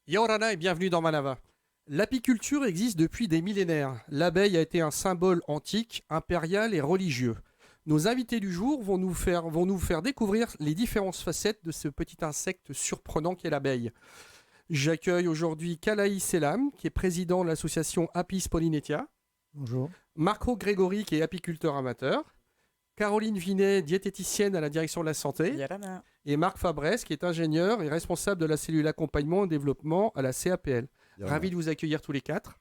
Yorana et bienvenue dans Manava. L'apiculture existe depuis des millénaires. L'abeille a été un symbole antique, impérial et religieux. Nos invités du jour vont nous faire découvrir les différentes facettes de ce petit insecte surprenant qu'est l'abeille. J'accueille aujourd'hui Kalaï Selam, qui est président de l'association Apis Pollinetia. Bonjour. Marco Grégory, qui est apiculteur amateur. Caroline Vinet, diététicienne à la direction de la santé. Yarana. Et Marc Fabresse, qui est ingénieur et responsable de la cellule accompagnement et développement à la CAPL. Ravi de vous accueillir tous les quatre.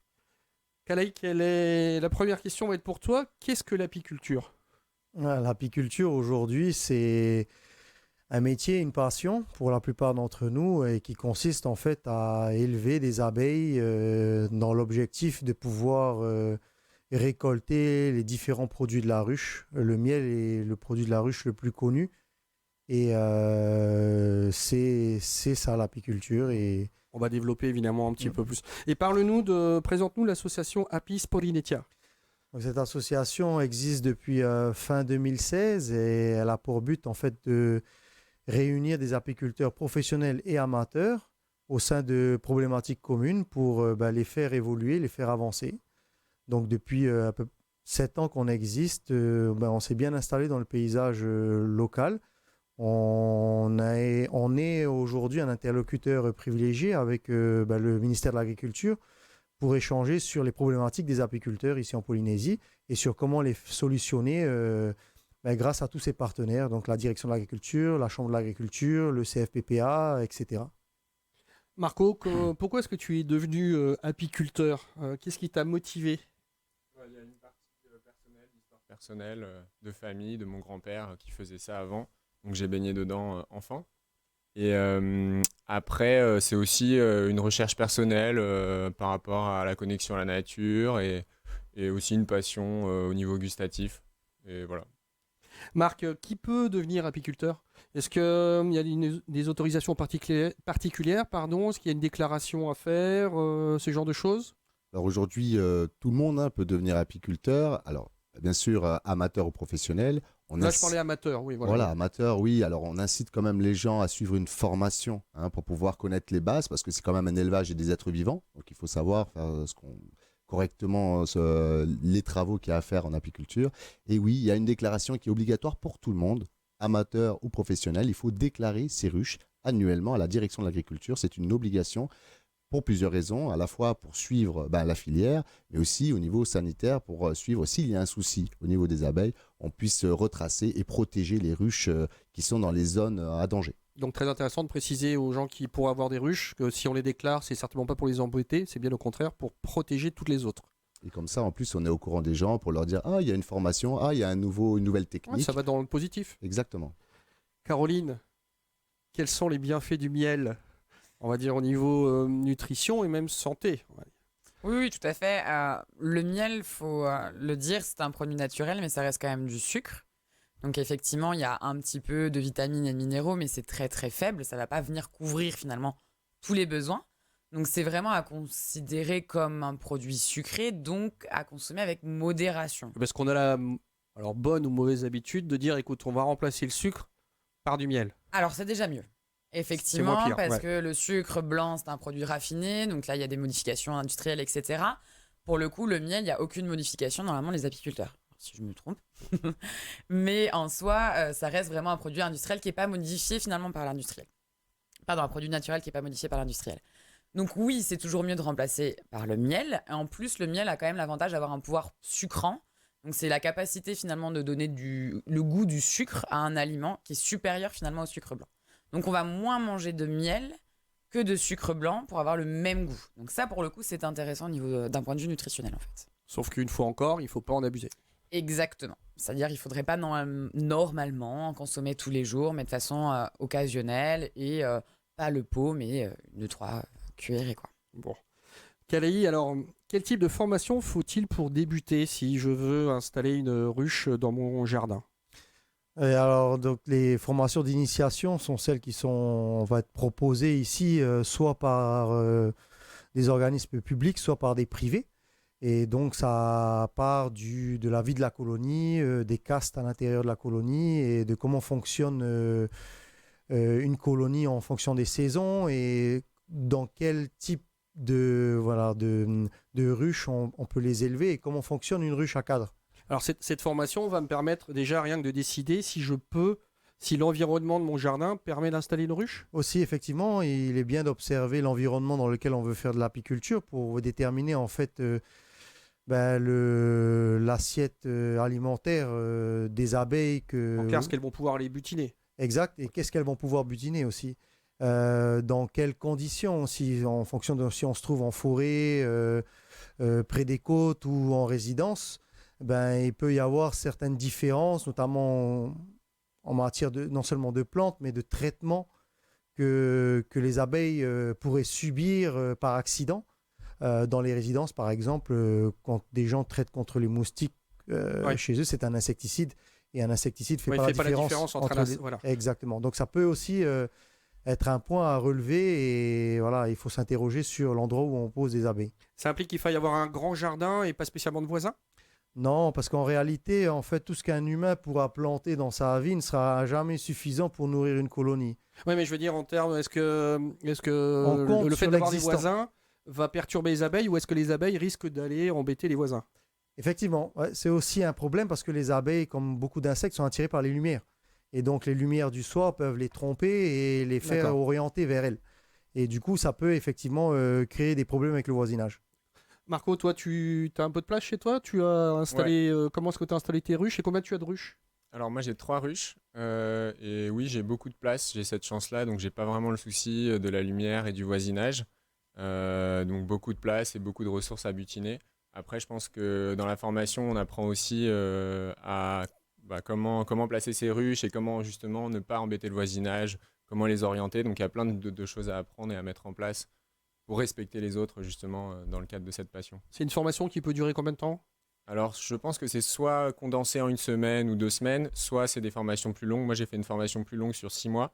Kalaï, la première question va être pour toi. Qu'est-ce que l'apiculture ? L'apiculture aujourd'hui, c'est un métier, une passion pour la plupart d'entre nous et qui consiste en fait à élever des abeilles dans l'objectif de pouvoir récolter les différents produits de la ruche. Le miel est le produit de la ruche le plus connu et c'est ça l'apiculture. Et On va développer évidemment un petit peu plus. Et présente-nous l'association Apis Pollinetia. Donc, cette association existe depuis fin 2016 et elle a pour but en fait de réunir des apiculteurs professionnels et amateurs au sein de problématiques communes pour les faire évoluer, les faire avancer. Donc depuis à peu 7 ans qu'on existe, on s'est bien installé dans le paysage local. On est aujourd'hui un interlocuteur privilégié avec le ministère de l'Agriculture pour échanger sur les problématiques des apiculteurs ici en Polynésie et sur comment les solutionner grâce à tous ces partenaires, donc la direction de l'agriculture, la chambre de l'agriculture, le CFPPA, etc. Marco, pourquoi est-ce que tu es devenu apiculteur ? Qu'est-ce qui t'a motivé ? Il y a une partie personnelle, d'histoire personnelle, de famille, de mon grand-père qui faisait ça avant. Donc j'ai baigné dedans enfant. Et après, c'est aussi une recherche personnelle par rapport à la connexion à la nature et aussi une passion au niveau gustatif. Et voilà. Marc, qui peut devenir apiculteur ? Est-ce qu'il y a des autorisations particulières ? Est-ce qu'il y a une déclaration à faire, ce genre de choses ? Alors aujourd'hui, tout le monde peut devenir apiculteur. Alors, bien sûr, amateur ou professionnel. Là, je parlais amateur, oui. Voilà, amateur, oui. Alors, on incite quand même les gens à suivre une formation pour pouvoir connaître les bases, parce que c'est quand même un élevage et des êtres vivants. Donc, il faut savoir faire correctement les travaux qu'il y a à faire en apiculture. Et oui, il y a une déclaration qui est obligatoire pour tout le monde, amateur ou professionnel. Il faut déclarer ses ruches annuellement à la direction de l'agriculture. C'est une obligation pour plusieurs raisons, à la fois pour suivre la filière, mais aussi au niveau sanitaire, pour suivre s'il y a un souci au niveau des abeilles, on puisse retracer et protéger les ruches qui sont dans les zones à danger. Donc très intéressant de préciser aux gens qui pourraient avoir des ruches que si on les déclare, c'est certainement pas pour les embêter, c'est bien au contraire pour protéger toutes les autres. Et comme ça, en plus, on est au courant des gens pour leur dire « Ah, il y a une formation, ah, il y a une nouvelle technique. » Ça va dans le positif. Exactement. Caroline, quels sont les bienfaits du miel ? On va dire au niveau nutrition et même santé. Oui, tout à fait. Le miel, faut le dire, c'est un produit naturel, mais ça reste quand même du sucre. Donc effectivement, il y a un petit peu de vitamines et de minéraux, mais c'est très très faible. Ça ne va pas venir couvrir finalement tous les besoins. Donc c'est vraiment à considérer comme un produit sucré, donc à consommer avec modération. Parce qu'on a la bonne ou mauvaise habitude de dire, écoute, on va remplacer le sucre par du miel. Alors c'est déjà mieux. Effectivement, pire, parce que le sucre blanc, c'est un produit raffiné, donc là, il y a des modifications industrielles, etc. Pour le coup, le miel, il n'y a aucune modification, normalement, les apiculteurs, si je me trompe. Mais en soi, ça reste vraiment un produit industriel qui n'est pas modifié finalement par l'industriel. Pardon, un produit naturel qui n'est pas modifié par l'industriel. Donc oui, c'est toujours mieux de remplacer par le miel. Et en plus, le miel a quand même l'avantage d'avoir un pouvoir sucrant. Donc c'est la capacité finalement de donner le goût du sucre à un aliment qui est supérieur finalement au sucre blanc. Donc, on va moins manger de miel que de sucre blanc pour avoir le même goût. Donc ça, pour le coup, c'est intéressant d'un point de vue nutritionnel, en fait. Sauf qu'une fois encore, il ne faut pas en abuser. Exactement. C'est-à-dire qu'il ne faudrait pas normalement en consommer tous les jours, mais de façon occasionnelle et pas le pot, mais 2-3 cuillerées, quoi. Bon. Kalaï, alors, quel type de formation faut-il pour débuter si je veux installer une ruche dans mon jardin ? Et alors, donc, les formations d'initiation sont celles qui vont être proposées ici, soit par des organismes publics, soit par des privés. Et donc, ça part de la vie de la colonie, des castes à l'intérieur de la colonie et de comment fonctionne une colonie en fonction des saisons et dans quel type de ruche on peut les élever et comment fonctionne une ruche à cadre. Alors cette formation va me permettre déjà rien que de décider si l'environnement de mon jardin permet d'installer une ruche. Aussi, effectivement, il est bien d'observer l'environnement dans lequel on veut faire de l'apiculture pour déterminer en fait l'assiette alimentaire des abeilles. En clair, ce qu'elles vont pouvoir les butiner. Exact, et qu'est-ce qu'elles vont pouvoir butiner aussi. Dans quelles conditions, en fonction de si on se trouve en forêt, près des côtes ou en résidence, il peut y avoir certaines différences, notamment en matière non seulement de plantes, mais de traitements que les abeilles pourraient subir par accident. Dans les résidences, par exemple, quand des gens traitent contre les moustiques chez eux, c'est un insecticide. Et un insecticide ne fait pas la différence entre les... Voilà. Exactement. Donc ça peut aussi être un point à relever et voilà, il faut s'interroger sur l'endroit où on pose des abeilles. Ça implique qu'il faille avoir un grand jardin et pas spécialement de voisins? Non, parce qu'en réalité, en fait, tout ce qu'un humain pourra planter dans sa vie ne sera jamais suffisant pour nourrir une colonie. Oui, mais je veux dire en termes, est-ce que compte le fait sur d'avoir des l'existant. voisins va perturber les abeilles ou est-ce que les abeilles risquent d'aller embêter les voisins? Effectivement, ouais, c'est aussi un problème parce que les abeilles, comme beaucoup d'insectes, sont attirées par les lumières. Et donc les lumières du soir peuvent les tromper et les faire D'accord. orienter vers elles. Et du coup, ça peut effectivement créer des problèmes avec le voisinage. Marco, toi, tu as un peu de place chez toi? Tu as installé comment est-ce que tu as installé tes ruches et combien tu as de ruches? Alors moi j'ai 3 ruches et oui j'ai beaucoup de place, j'ai cette chance-là donc j'ai pas vraiment le souci de la lumière et du voisinage. Donc beaucoup de place et beaucoup de ressources à butiner. Après je pense que dans la formation on apprend aussi à comment placer ses ruches et comment justement ne pas embêter le voisinage, comment les orienter. Donc il y a plein de choses à apprendre et à mettre en place pour respecter les autres justement dans le cadre de cette passion. C'est une formation qui peut durer combien de temps? Alors, je pense que c'est soit condensé en 1 semaine ou 2 semaines, soit c'est des formations plus longues. Moi, j'ai fait une formation plus longue sur 6 mois,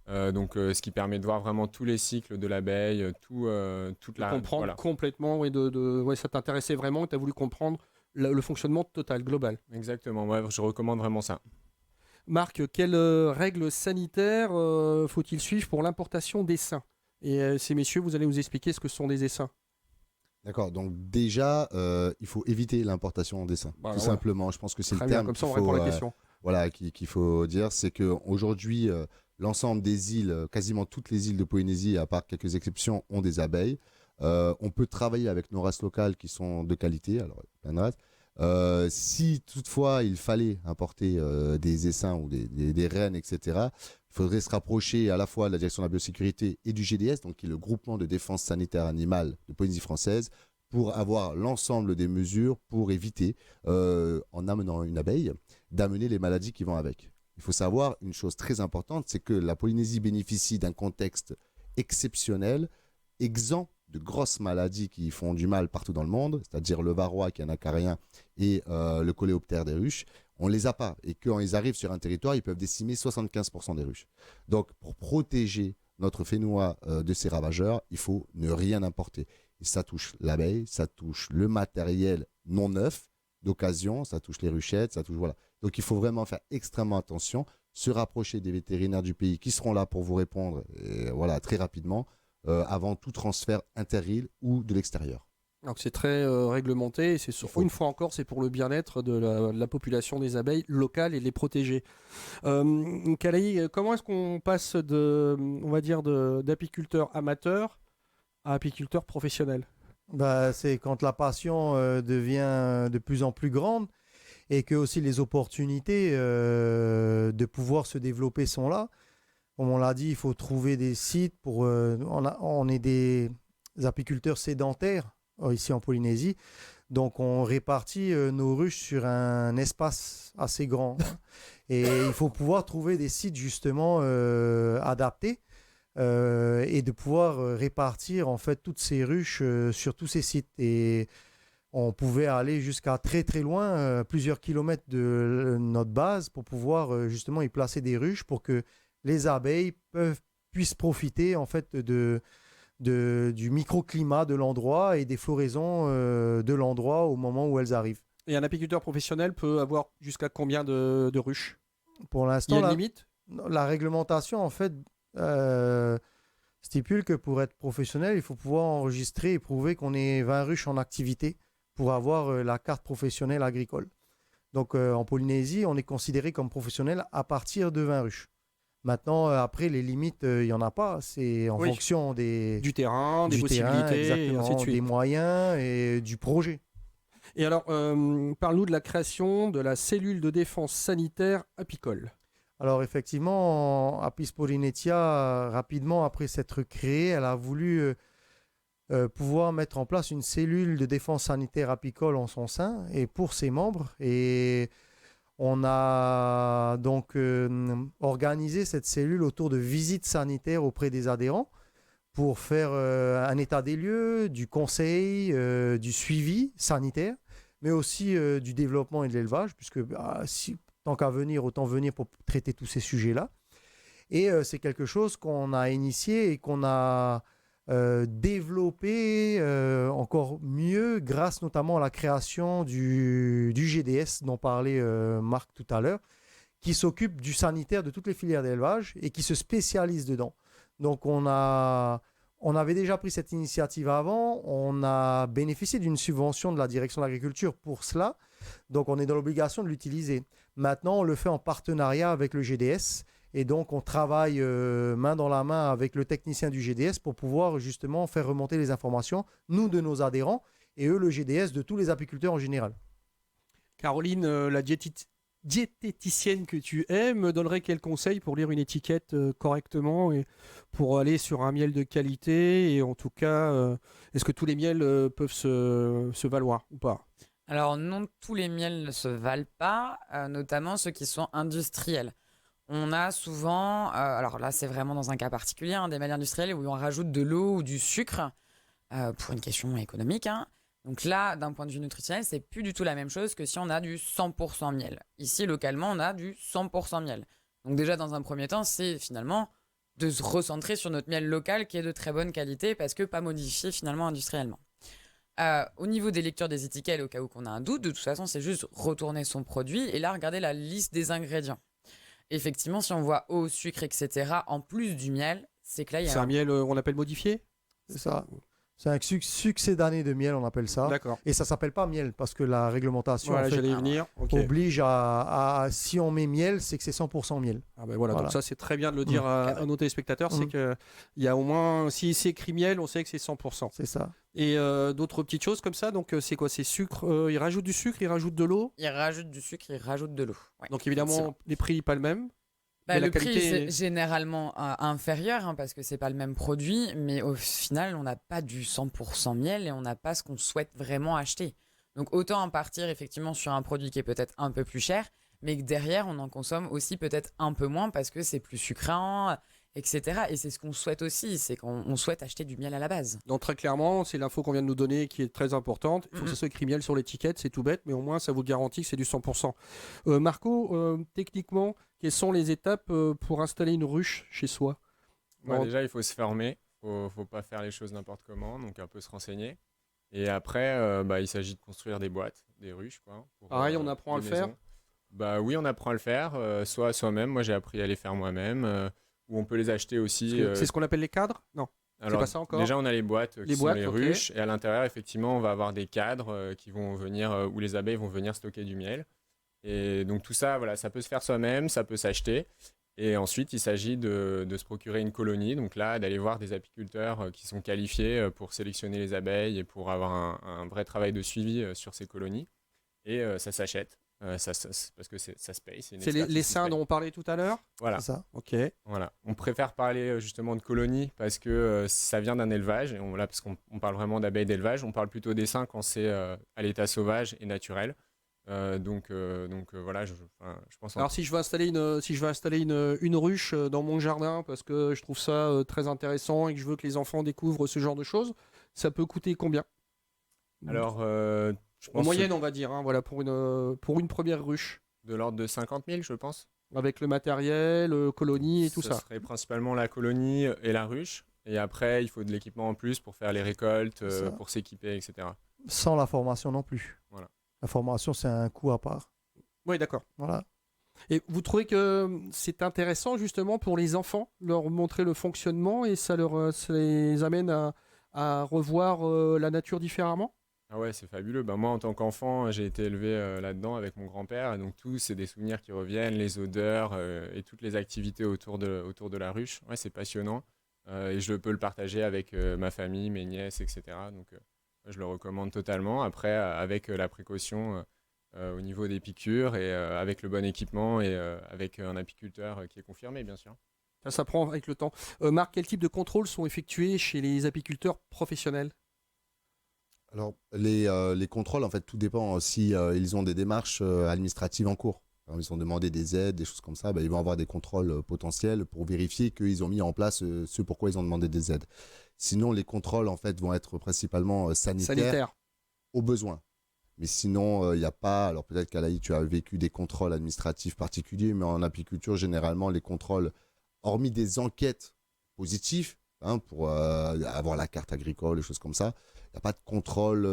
ce qui permet de voir vraiment tous les cycles de l'abeille, toute la... Comprendre Voilà, complètement, ouais, ça t'intéressait vraiment et tu as voulu comprendre le fonctionnement total, global. exactement. Ouais, je recommande vraiment ça. Marc, quelles règles sanitaires faut-il suivre pour l'importation d'essaims? Et ces messieurs, vous allez nous expliquer ce que sont des essaims. D'accord, donc déjà, il faut éviter l'importation d'essaims. Voilà, tout ouais. simplement, je pense que c'est Très le bien, terme comme ça on qu'il répond faut, à la question. qu'il faut dire, c'est qu'aujourd'hui, l'ensemble des îles, quasiment toutes les îles de Polynésie, à part quelques exceptions, ont des abeilles. On peut travailler avec nos races locales qui sont de qualité, alors plein de races. Si toutefois il fallait importer des essaims ou des reines, etc., il faudrait se rapprocher à la fois de la direction de la biosécurité et du GDS, donc qui est le groupement de défense sanitaire animale de Polynésie française, pour avoir l'ensemble des mesures pour éviter, en amenant une abeille, d'amener les maladies qui vont avec. Il faut savoir une chose très importante, c'est que la Polynésie bénéficie d'un contexte exceptionnel, exempt de grosses maladies qui font du mal partout dans le monde, c'est-à-dire le varroa qui est un acarien et le coléoptère des ruches. On ne les a pas. Et quand ils arrivent sur un territoire, ils peuvent décimer 75% des ruches. Donc, pour protéger notre fénois de ces ravageurs, il faut ne rien importer. Et ça touche l'abeille, ça touche le matériel non neuf d'occasion, ça touche les ruchettes, ça touche... Voilà. Donc, il faut vraiment faire extrêmement attention, se rapprocher des vétérinaires du pays qui seront là pour vous répondre voilà, très rapidement, avant tout transfert inter-île ou de l'extérieur. Donc c'est très réglementé, et une fois encore, c'est pour le bien-être de la population des abeilles locales et de les protéger. Kalaï, comment est-ce qu'on passe d'apiculteur amateur à apiculteur professionnel? C'est quand la passion devient de plus en plus grande et que aussi les opportunités de pouvoir se développer sont là. Comme on l'a dit, il faut trouver des sites pour... on est des apiculteurs sédentaires ici en Polynésie. Donc, on répartit nos ruches sur un espace assez grand. Et il faut pouvoir trouver des sites justement adaptés et de pouvoir répartir en fait toutes ces ruches sur tous ces sites. Et on pouvait aller jusqu'à très très loin, plusieurs kilomètres de notre base pour pouvoir justement y placer des ruches pour que les abeilles puissent profiter en fait du microclimat de l'endroit et des floraisons de l'endroit au moment où elles arrivent. Et un apiculteur professionnel peut avoir jusqu'à combien de ruches? Pour Il y l'instant, a une limite? la réglementation en fait stipule que pour être professionnel, il faut pouvoir enregistrer et prouver qu'on est 20 ruches en activité pour avoir la carte professionnelle agricole. Donc en Polynésie, on est considéré comme professionnel à partir de 20 ruches. Maintenant, après, les limites, il n'y en a pas. C'est en fonction du terrain, des du terrain, possibilités, et ainsi de suite. des moyens et du projet. Et alors, parle-nous de la création de la cellule de défense sanitaire apicole. Alors effectivement, Apis Polynetia, rapidement après s'être créée, elle a voulu pouvoir mettre en place une cellule de défense sanitaire apicole en son sein et pour ses membres. Et on a donc organisé cette cellule autour de visites sanitaires auprès des adhérents pour faire un état des lieux, du conseil, du suivi sanitaire, mais aussi du développement et de l'élevage, puisque tant qu'à venir, autant venir pour traiter tous ces sujets-là. Et c'est quelque chose qu'on a initié et qu'on a développé encore mieux grâce notamment à la création du GDS dont parlait Marc tout à l'heure, qui s'occupe du sanitaire de toutes les filières d'élevage et qui se spécialise dedans. Donc on avait déjà pris cette initiative avant, on a bénéficié d'une subvention de la direction de l'agriculture pour cela, donc on est dans l'obligation de l'utiliser. Maintenant, on le fait en partenariat avec le GDS et donc on travaille main dans la main avec le technicien du GDS pour pouvoir justement faire remonter les informations, nous de nos adhérents et eux le GDS de tous les apiculteurs en général. Caroline, la diététicienne que tu es, me donnerait quel conseil pour lire une étiquette correctement et pour aller sur un miel de qualité et en tout cas, est-ce que tous les miels peuvent se valoir ou pas? Alors non, tous les miels ne se valent pas, notamment ceux qui sont industriels. On a souvent, alors là c'est vraiment dans un cas particulier, des miels industriels où on rajoute de l'eau ou du sucre pour une question économique. Donc là, d'un point de vue nutritionnel, c'est plus du tout la même chose que si on a du 100% miel. Ici, localement, on a du 100% miel. Donc déjà, dans un premier temps, c'est finalement de se recentrer sur notre miel local qui est de très bonne qualité parce que pas modifié finalement industriellement. Au niveau des lectures des étiquettes, au cas où qu'on a un doute, de toute façon, c'est juste retourner son produit et là, regarder la liste des ingrédients. Effectivement, si on voit eau, sucre, etc., en plus du miel, c'est que là, il y a... C'est un miel, on appelle modifié? C'est ça. C'est un succédané de miel, on appelle ça. D'accord. Et ça s'appelle pas miel parce que la réglementation Voilà, en fait, j'allais y venir. Okay. oblige si on met miel, c'est que c'est 100% miel. Ah ben voilà, donc ça c'est très bien de le dire à nos téléspectateurs, c'est qu'il y a au moins, si c'est écrit miel, on sait que c'est 100%. C'est ça. Et d'autres petites choses comme ça, donc c'est quoi? C'est sucre, il rajoute du sucre, il rajoute de l'eau? Il rajoute du sucre, il rajoute de l'eau. Ouais. Donc évidemment, les prix pas le même. Le prix c'est généralement inférieur parce que c'est pas le même produit, mais au final on n'a pas du 100% miel et on n'a pas ce qu'on souhaite vraiment acheter. Donc autant en partir effectivement sur un produit qui est peut-être un peu plus cher, mais que derrière on en consomme aussi peut-être un peu moins parce que c'est plus sucrant, etc. Et c'est ce qu'on souhaite aussi, c'est qu'on souhaite acheter du miel à la base. Donc très clairement, c'est l'info qu'on vient de nous donner qui est très importante. Il faut que ça soit écrit miel sur l'étiquette, c'est tout bête, mais au moins ça vous garantit que c'est du 100%. Marco, techniquement, quelles sont les étapes pour installer une ruche chez soi? Déjà, il faut se former, faut pas faire les choses n'importe comment, donc un peu se renseigner. Et après, il s'agit de construire des boîtes, des ruches. Pareil, on apprend à le faire? Oui, on apprend à le faire, soit soi-même. Moi, j'ai appris à les faire moi-même. Ou on peut les acheter aussi. C'est ce qu'on appelle les cadres? Non. Alors, c'est pas ça encore. Déjà, on a les boîtes qui sont les ruches. Et à l'intérieur, effectivement, on va avoir des cadres qui vont venir, où les abeilles vont venir stocker du miel. Et donc, tout ça, voilà, ça peut se faire soi-même, ça peut s'acheter. Et ensuite, il s'agit de se procurer une colonie. Donc là, d'aller voir des apiculteurs qui sont qualifiés pour sélectionner les abeilles et pour avoir un vrai travail de suivi sur ces colonies. Et ça s'achète. Parce que ça se paye. C'est les seins dont on parlait tout à l'heure? Voilà. C'est ça. Ok. Voilà. On préfère parler justement de colonies parce que ça vient d'un élevage. Parce qu'on parle vraiment d'abeilles d'élevage. On parle plutôt des seins quand c'est à l'état sauvage et naturel. Donc voilà, je pense. Alors si je veux installer une ruche dans mon jardin parce que je trouve ça très intéressant et que je veux que les enfants découvrent ce genre de choses, ça peut coûter combien? Alors en moyenne, on va dire, voilà, pour une première ruche. De l'ordre de 50 000, je pense. Avec le matériel, colonie et tout ça. Ce serait principalement la colonie et la ruche. Et après, il faut de l'équipement en plus pour faire les récoltes, pour s'équiper, etc. Sans la formation non plus. Voilà. La formation, c'est un coût à part. Oui, d'accord. Voilà. Et vous trouvez que c'est intéressant justement pour les enfants, leur montrer le fonctionnement et ça les amène à revoir la nature différemment? Ah ouais, c'est fabuleux. Bah, moi, en tant qu'enfant, j'ai été élevé là-dedans avec mon grand-père. Et donc, tout, c'est des souvenirs qui reviennent, les odeurs et toutes les activités autour de la ruche. Ouais, c'est passionnant. Et je peux le partager avec ma famille, mes nièces, etc. Donc, je le recommande totalement. Après, avec la précaution au niveau des piqûres et avec le bon équipement et avec un apiculteur qui est confirmé, bien sûr. Ça prend avec le temps. Marc, quel type de contrôles sont effectués chez les apiculteurs professionnels? Alors, les contrôles, en fait, tout dépend si ils ont des démarches administratives en cours. Alors, ils ont demandé des aides, des choses comme ça, ben, ils vont avoir des contrôles potentiels pour vérifier qu'ils ont mis en place ce pourquoi ils ont demandé des aides. Sinon, les contrôles, en fait, vont être principalement sanitaires au besoin. Mais sinon, il n'y a pas. Alors, peut-être qu'Alaï, tu as vécu des contrôles administratifs particuliers, mais en apiculture, généralement, les contrôles, hormis des enquêtes positives, hein, pour avoir la carte agricole, des choses comme ça, il n'y a pas de contrôle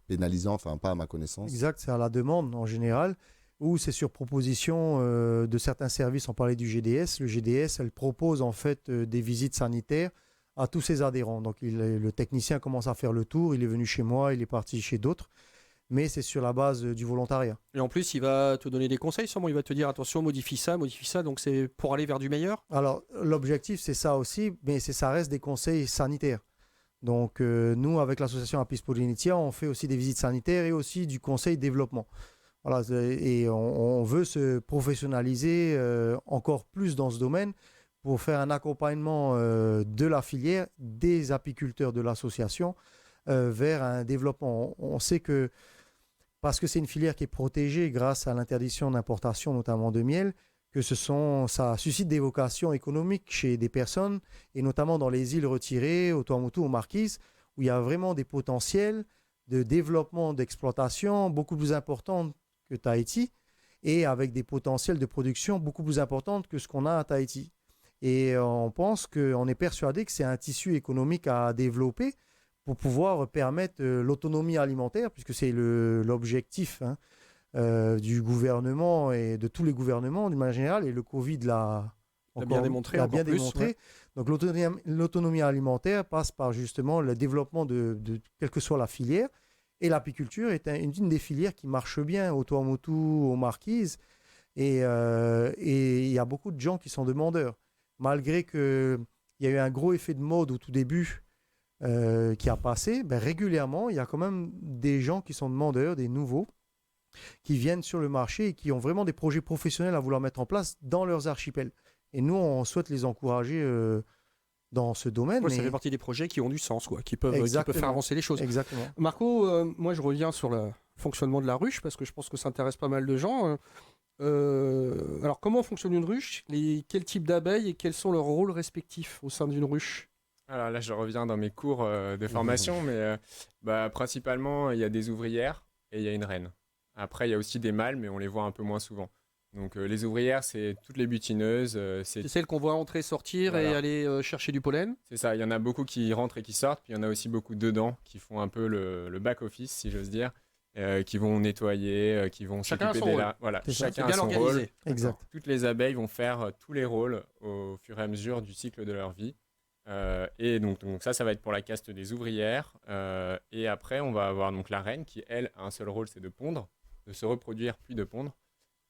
pénalisant, enfin pas à ma connaissance. Exact, c'est à la demande en général, ou c'est sur proposition de certains services. On parlait du GDS. Le GDS, elle propose en fait des visites sanitaires à tous ses adhérents. Donc le technicien commence à faire le tour, il est venu chez moi, il est parti chez d'autres, mais c'est sur la base du volontariat. Et en plus, il va te donner des conseils, sûrement. Il va te dire attention, modifie ça. Donc c'est pour aller vers du meilleur. Alors l'objectif, c'est ça aussi, mais ça reste des conseils sanitaires. Donc nous, avec l'association Apis Pollinitia, on fait aussi des visites sanitaires et aussi du conseil développement. Voilà, et on veut se professionnaliser encore plus dans ce domaine pour faire un accompagnement de la filière, des apiculteurs de l'association vers un développement. On sait que, parce que c'est une filière qui est protégée grâce à l'interdiction d'importation, notamment de miel, que ça suscite des vocations économiques chez des personnes, et notamment dans les îles retirées, au Tuamotu, aux Marquises, où il y a vraiment des potentiels de développement, d'exploitation beaucoup plus importants que Tahiti, et avec des potentiels de production beaucoup plus importants que ce qu'on a à Tahiti. Et on est persuadé que c'est un tissu économique à développer pour pouvoir permettre l'autonomie alimentaire, puisque c'est l'objectif, hein, du gouvernement et de tous les gouvernements d'une manière générale, et le Covid l'a bien démontré. Ouais. Donc l'autonomie alimentaire passe par justement le développement de quelle que soit la filière, et l'apiculture est une des filières qui marche bien au Tuamotu, aux Marquises, et il y a beaucoup de gens qui sont demandeurs, malgré qu'il y a eu un gros effet de mode au tout début qui a passé. Régulièrement il y a quand même des gens qui sont demandeurs, des nouveaux, qui viennent sur le marché et qui ont vraiment des projets professionnels à vouloir mettre en place dans leurs archipels. Et nous, on souhaite les encourager dans ce domaine. Ouais, ça fait partie des projets qui ont du sens, qui peuvent faire avancer les choses. Exactement. Marco, moi je reviens sur le fonctionnement de la ruche, parce que je pense que ça intéresse pas mal de gens. Alors, comment fonctionne une ruche? Quel type d'abeilles et quels sont leurs rôles respectifs au sein d'une ruche? Alors là, je reviens dans mes cours de formation, mais principalement, il y a des ouvrières et il y a une reine. Après, il y a aussi des mâles, mais on les voit un peu moins souvent. Donc, les ouvrières, c'est toutes les butineuses. C'est celles qu'on voit entrer, sortir, voilà, et aller chercher du pollen. C'est ça, il y en a beaucoup qui rentrent et qui sortent, puis il y en a aussi beaucoup dedans qui font un peu le back-office, si j'ose dire, qui vont nettoyer, qui vont s'occuper des larves. Voilà, chacun a son rôle. Exact. Toutes les abeilles vont faire tous les rôles au fur et à mesure du cycle de leur vie. Et donc ça va être pour la caste des ouvrières. Et après, on va avoir donc la reine qui, elle, a un seul rôle, c'est de pondre, de se reproduire puis de pondre.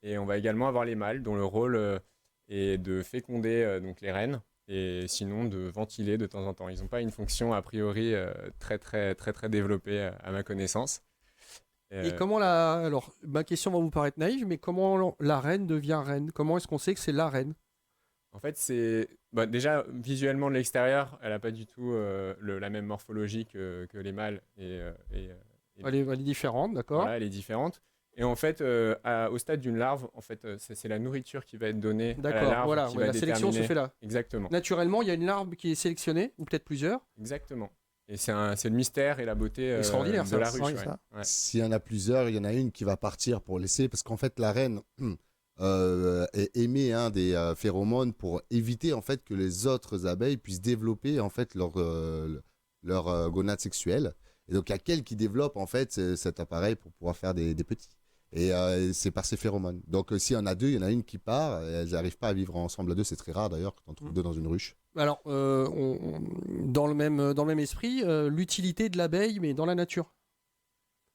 Et on va également avoir les mâles dont le rôle est de féconder donc les reines, et sinon de ventiler de temps en temps. Ils n'ont pas une fonction a priori très développée à ma connaissance. Et comment alors ma question va vous paraître naïve, mais comment la reine devient reine? Comment est-ce qu'on sait que c'est la reine? En fait, c'est déjà visuellement de l'extérieur, elle n'a pas du tout la même morphologie que les mâles. Elle est différente, d'accord. Voilà, elle est différente. Et en fait, au stade d'une larve, en fait, c'est la nourriture qui va être donnée à la larve. Voilà, la sélection se fait là. Exactement. Naturellement, il y a une larve qui est sélectionnée, ou peut-être plusieurs. Exactement. Et c'est le mystère et la beauté extraordinaire, de la ruche. Ouais. Ouais. S'il y en a plusieurs, il y en a une qui va partir pour laisser, parce qu'en fait, la reine émet des phéromones pour éviter en fait que les autres abeilles puissent développer en fait leur gonade sexuelle. Et donc, il y a qu'elle qui développe en fait cet appareil pour pouvoir faire des petits. Et c'est par ces phéromones. Donc s'il y en a deux, il y en a une qui part, et elles n'arrivent pas à vivre ensemble à deux. C'est très rare d'ailleurs quand on trouve deux dans une ruche. Alors, dans le même esprit, l'utilité de l'abeille, mais dans la nature.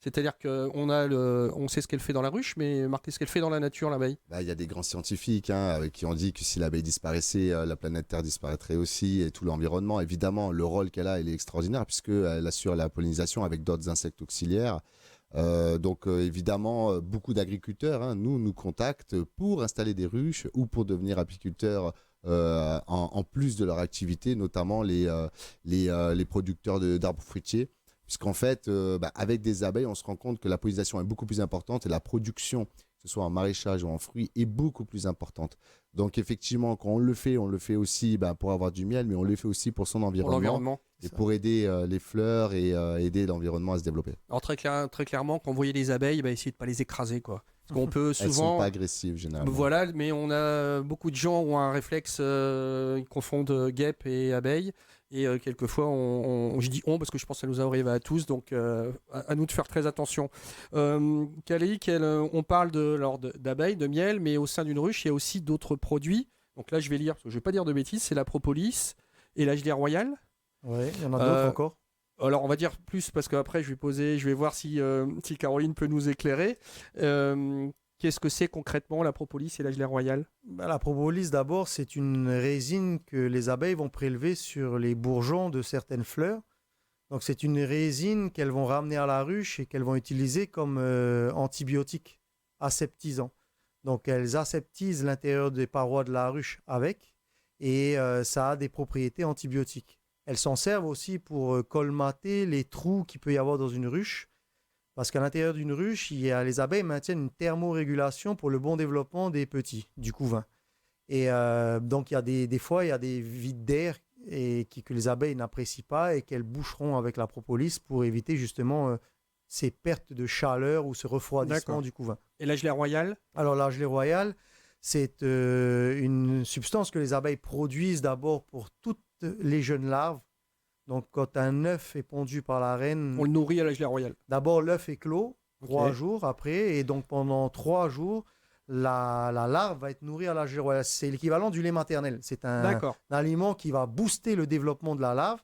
C'est-à-dire on sait ce qu'elle fait dans la ruche, mais marquer ce qu'elle fait dans la nature, l'abeille. Bah, il y a des grands scientifiques qui ont dit que si l'abeille disparaissait, la planète Terre disparaîtrait aussi et tout l'environnement. Évidemment, le rôle qu'elle a, il est extraordinaire puisqu'elle assure la pollinisation avec d'autres insectes auxiliaires. Donc évidemment, beaucoup d'agriculteurs nous contactent pour installer des ruches ou pour devenir apiculteurs en plus de leur activité, notamment les producteurs d'arbres fruitiers. Puisqu'en fait, avec des abeilles, on se rend compte que la pollinisation est beaucoup plus importante et la production, que ce soit en maraîchage ou en fruits, est beaucoup plus importante. Donc effectivement, quand on le fait aussi pour avoir du miel, mais on le fait aussi pour son Pour environnement l'environnement. et pour aider les fleurs et aider l'environnement à se développer. Alors très clairement, quand vous voyez les abeilles, essayez de pas les écraser, quoi. Parce qu'on peut Elles sont souvent, pas agressives généralement. voilà, mais on a beaucoup de gens ont un réflexe, ils confondent guêpes et abeilles, et quelquefois, je dis on parce que je pense que ça nous arrive à tous, donc à nous de faire très attention. Kaleik, on parle d'abeilles, de miel, mais au sein d'une ruche, il y a aussi d'autres produits. Donc là, je vais lire, parce que je vais pas dire de bêtises, c'est la propolis et la gelée royale. Oui, il y en a d'autres encore. Alors, on va dire plus parce qu'après, je vais voir si Caroline peut nous éclairer. Qu'est-ce que c'est concrètement la propolis et la gelée royale? La propolis, d'abord, c'est une résine que les abeilles vont prélever sur les bourgeons de certaines fleurs. Donc, c'est une résine qu'elles vont ramener à la ruche et qu'elles vont utiliser comme antibiotique aseptisant. Donc, elles aseptisent l'intérieur des parois de la ruche avec, et ça a des propriétés antibiotiques. Elles s'en servent aussi pour colmater les trous qu'il peut y avoir dans une ruche. Parce qu'à l'intérieur d'une ruche, les abeilles maintiennent une thermorégulation pour le bon développement des petits, du couvain. Et donc, il y a des fois, il y a des vides d'air que les abeilles n'apprécient pas et qu'elles boucheront avec la propolis pour éviter justement ces pertes de chaleur ou ce refroidissement du couvain. Et la gelée royale? Alors, la gelée royale, c'est une substance que les abeilles produisent d'abord pour toutes les jeunes larves. Donc, quand un œuf est pondu par la reine... On le nourrit à la gelée royale. D'abord, l'œuf est clos, 3 jours après, et donc pendant 3 jours, la larve va être nourrie à la gelée royale. C'est l'équivalent du lait maternel. C'est un aliment qui va booster le développement de la larve.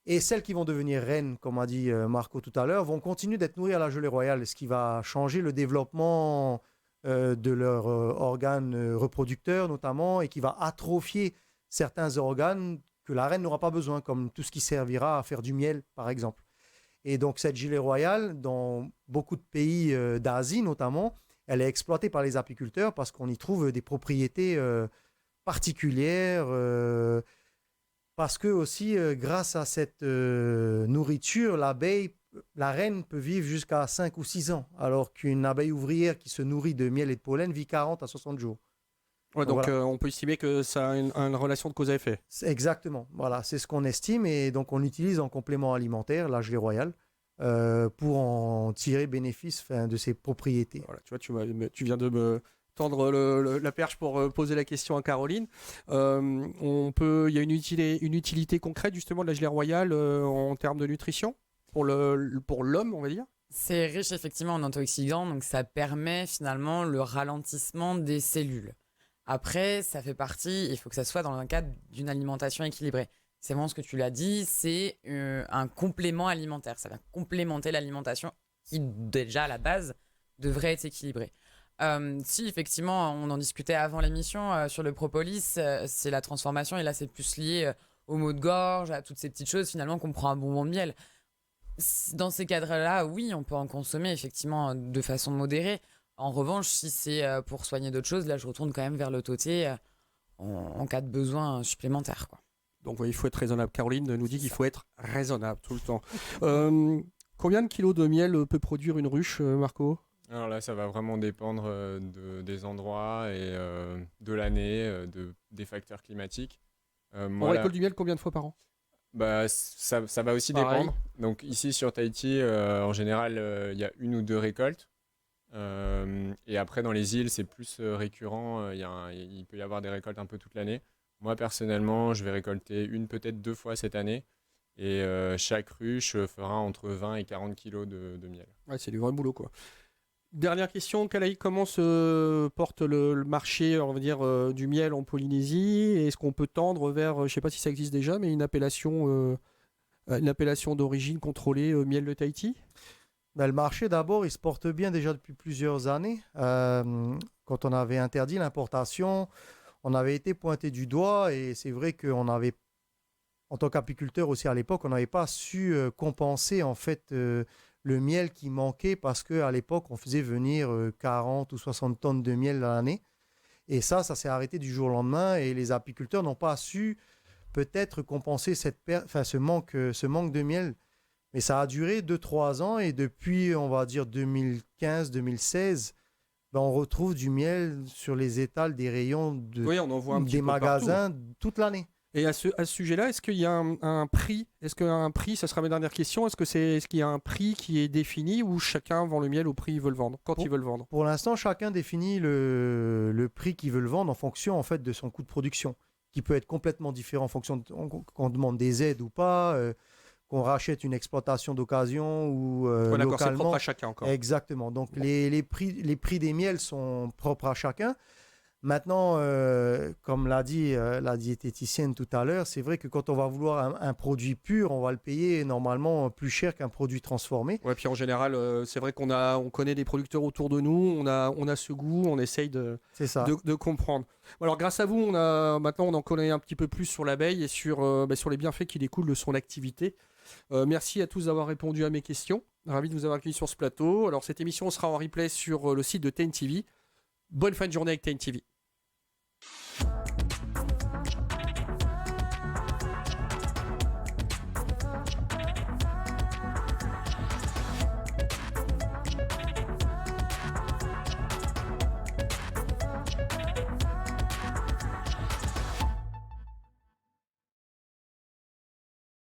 Et celles qui vont devenir reines, comme a dit Marco tout à l'heure, vont continuer d'être nourries à la gelée royale, ce qui va changer le développement de leurs organes reproducteurs notamment, et qui va atrophier certains organes que la reine n'aura pas besoin, comme tout ce qui servira à faire du miel, par exemple. Et donc, cette gelée royale, dans beaucoup de pays d'Asie notamment, elle est exploitée par les apiculteurs parce qu'on y trouve des propriétés particulières, parce que aussi, grâce à cette nourriture, la reine peut vivre jusqu'à 5 ou 6 ans, alors qu'une abeille ouvrière qui se nourrit de miel et de pollen vit 40 à 60 jours. Ouais, donc voilà. On peut estimer que ça a une relation de cause à effet. Exactement, voilà, c'est ce qu'on estime, et donc on l'utilise en complément alimentaire, la gelée royale, pour en tirer bénéfice de ses propriétés. Voilà, tu viens de me tendre la perche pour poser la question à Caroline. Il y a une utilité concrète justement de la gelée royale en termes de nutrition pour l'homme, on va dire. C'est riche effectivement en antioxydants, donc ça permet finalement le ralentissement des cellules. Après, ça fait partie, il faut que ça soit dans le cadre d'une alimentation équilibrée. C'est vraiment ce que tu l'as dit, c'est un complément alimentaire. Ça va complémenter l'alimentation qui, déjà à la base, devrait être équilibrée. Si effectivement, on en discutait avant l'émission sur le propolis, c'est la transformation, et là c'est plus lié aux maux de gorge, à toutes ces petites choses finalement qu'on prend un bonbon de miel. Dans ces cadres-là, oui, on peut en consommer effectivement de façon modérée. En revanche, si c'est pour soigner d'autres choses, là, je retourne quand même vers le toté en cas de besoin supplémentaire, quoi. Donc, il faut être raisonnable. Caroline nous dit qu'il faut être raisonnable tout le temps. Combien de kilos de miel peut produire une ruche, Marco? Alors là, ça va vraiment dépendre des endroits et de l'année, des facteurs climatiques. On récolte du miel combien de fois par an? Ça va aussi dépendre. Donc ici sur Tahiti, en général, il y a 1 ou 2 récoltes. Et après dans les îles c'est plus récurrent, il peut y avoir des récoltes un peu toute l'année. Moi personnellement je vais récolter peut-être 2 fois cette année, et chaque ruche fera entre 20 et 40 kilos de miel. Ouais, c'est du vrai boulot quoi. Dernière question, Kalaï, comment se porte le marché, on va dire, du miel en Polynésie? Est-ce qu'on peut tendre vers, je ne sais pas si ça existe déjà, mais une appellation d'origine contrôlée miel de Tahiti? Ben, le marché, d'abord, il se porte bien déjà depuis plusieurs années. Quand on avait interdit l'importation, on avait été pointé du doigt et c'est vrai qu'on avait, en tant qu'apiculteur aussi à l'époque, on n'avait pas su compenser en fait le miel qui manquait parce qu'à l'époque, on faisait venir 40 ou 60 tonnes de miel à l'année. Et ça s'est arrêté du jour au lendemain et les apiculteurs n'ont pas su peut-être compenser ce manque de miel. Mais ça a duré 2-3 ans et depuis, on va dire 2015-2016, ben on retrouve du miel sur les étals des rayons Oui, on en voit un petit des peu partout. magasins toute l'année. Et à ce sujet-là, est-ce qu'il y a un prix? Est-ce qu'il y a un prix? Ça sera ma dernière question. Est-ce qu'il y a un prix qui est défini ou chacun vend le miel au prix qu'il veut le vendre, quand il veut le vendre? Pour l'instant, chacun définit le prix qu'il veut le vendre en fonction en fait de son coût de production, qui peut être complètement différent en fonction qu'on demande des aides ou pas, qu'on rachète une exploitation d'occasion ou Ouais, d'accord, c'est localement. propre à chacun encore. Exactement. Donc les prix des miels sont propres à chacun. Maintenant, comme l'a dit la diététicienne tout à l'heure, c'est vrai que quand on va vouloir un produit pur, on va le payer normalement plus cher qu'un produit transformé. Ouais, puis en général, c'est vrai on connaît des producteurs autour de nous, on a ce goût, on essaye C'est ça. de comprendre. Alors grâce à vous, maintenant on en connaît un petit peu plus sur l'abeille et sur les bienfaits qui découlent de son activité. Merci à tous d'avoir répondu à mes questions. Ravi de vous avoir accueilli sur ce plateau. Alors cette émission sera en replay sur le site de TNTV. Bonne fin de journée avec TNTV.